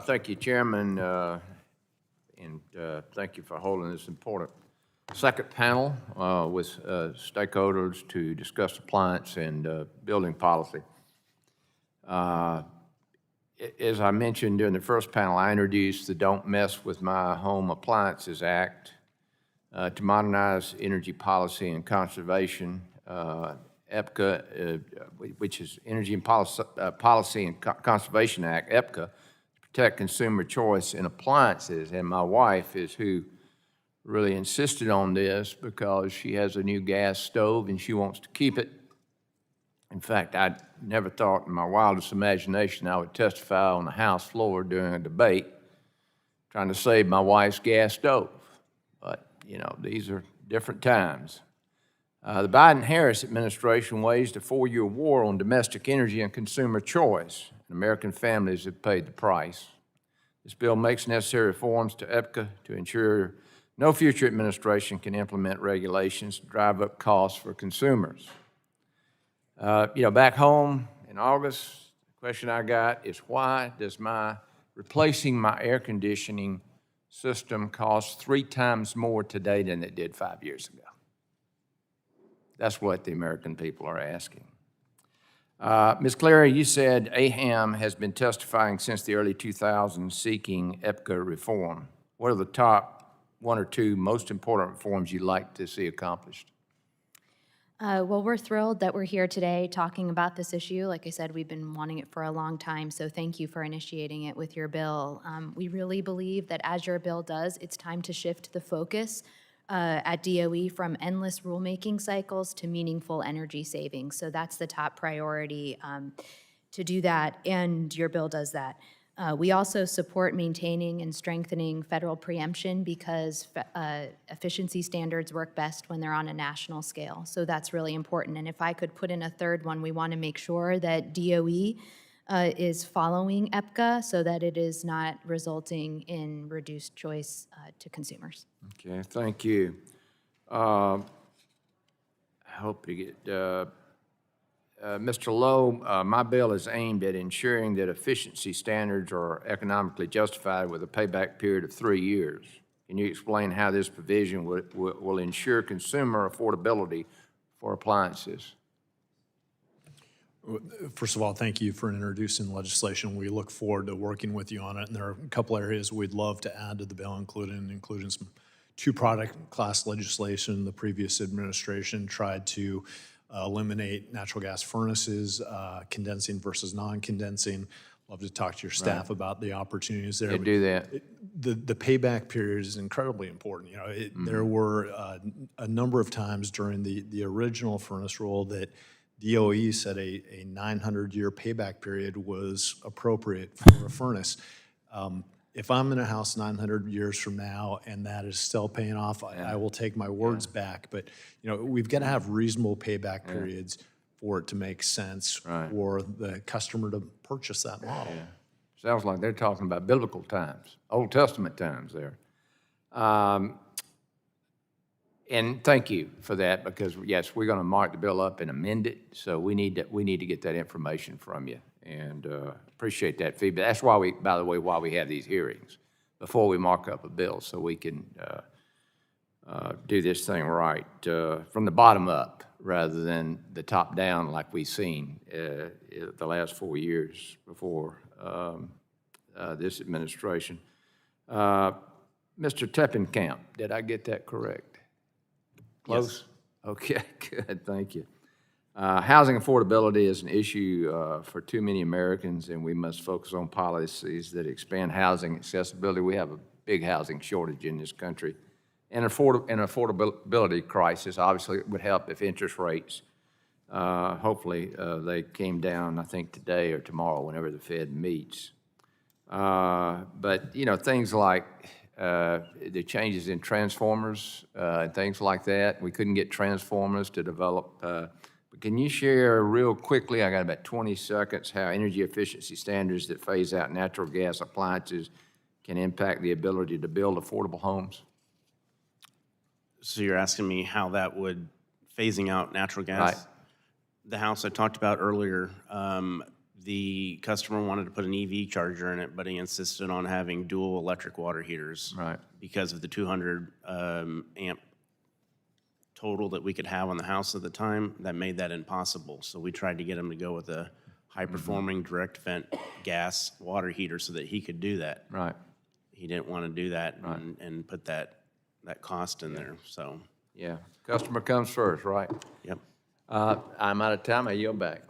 Thank you, Chairman, and thank you for holding this important second panel with stakeholders to discuss appliance and building policy. As I mentioned during the first panel, I introduced the Don't Mess with My Home Appliances Act to modernize energy policy and conservation. EPCA, which is Energy and Policy and Conservation Act, EPCA, to protect consumer choice in appliances. And my wife is who really insisted on this because she has a new gas stove and she wants to keep it. In fact, I never thought in my wildest imagination I would testify on the House floor during a debate trying to save my wife's gas stove. But, you know, these are different times. The Biden-Harris administration waged a 4-year war on domestic energy and consumer choice, and American families have paid the price. This bill makes necessary reforms to EPCA to ensure no future administration can implement regulations to drive up costs for consumers. Back home in August, the question I got is why does replacing my air conditioning system cost 3 times more today than it did 5 years ago? That's what the American people are asking. Ms. Cleary, you said AHAM has been testifying since the early 2000s seeking EPCA reform. What are the top 1 or 2 most important reforms you'd like to see accomplished? Well, we're thrilled that we're here today talking about this issue. Like I said, we've been wanting it for a long time, so thank you for initiating it with your bill. We really believe that as your bill does, it's time to shift the focus at DOE from endless rulemaking cycles to meaningful energy savings. So that's the top priority to do that, and your bill does that. We also support maintaining and strengthening federal preemption because efficiency standards work best when they're on a national scale. So that's really important. And if I could put in a third one, we want to make sure that DOE is following EPCA so that it is not resulting in reduced choice to consumers. Okay, thank you. I hope to get, Mr. Lowe, my bill is aimed at ensuring that efficiency standards are economically justified with a payback period of 3 years. Can you explain how this provision will ensure consumer affordability for appliances? First of all, thank you for introducing legislation. We look forward to working with you on it, and there are a couple areas we'd love to add to the bill, including some 2 product class legislation. The previous administration tried to eliminate natural gas furnaces, condensing versus non-condensing. Love to talk to your staff about the opportunities there. Yeah, do that. The payback period is incredibly important. You know, there were a number of times during the original furnace rule that DOE said a 900-year payback period was appropriate for a furnace. If I'm in a house 900 years from now and that is still paying off, I will take my words back. But you know, we've got to have reasonable payback periods for it to make sense for the customer to purchase that model. Yeah. Sounds like they're talking about biblical times, Old Testament times there. And thank you for that because, yes, we're going to mark the bill up and amend it, so we need to get that information from you, and appreciate that feedback. That's why by the way, why we have these hearings, before we mark up a bill, so we can do this thing right from the bottom up rather than the top down like we've seen the last 4 years before this administration. Mr. Teppenkamp, did I get that correct? Close? Yes. Okay, good, thank you. Housing affordability is an issue for too many Americans, and we must focus on policies that expand housing accessibility. We have a big housing shortage in this country. And an affordability crisis, obviously, it would help if interest rates, hopefully, they came down, I think, today or tomorrow, whenever the Fed meets. But, you know, things like the changes in transformers and things like that. We couldn't get transformers to develop. But can you share real quickly, I got about 20 seconds, how energy efficiency standards that phase out natural gas appliances can impact the ability to build affordable homes? So you're asking me how that would, phasing out natural gas? Right. The House I talked about earlier, the customer wanted to put an EV charger in it, but he insisted on having dual electric water heaters. Right. Because of the 200 amp total that we could have on the house at the time, that made that impossible. So we tried to get him to go with a high-performing direct vent gas water heater so that he could do that. Right. He didn't want to do that and put that cost in there, so, Yeah. Customer comes first, right? yep. I'm out of time. I yield back.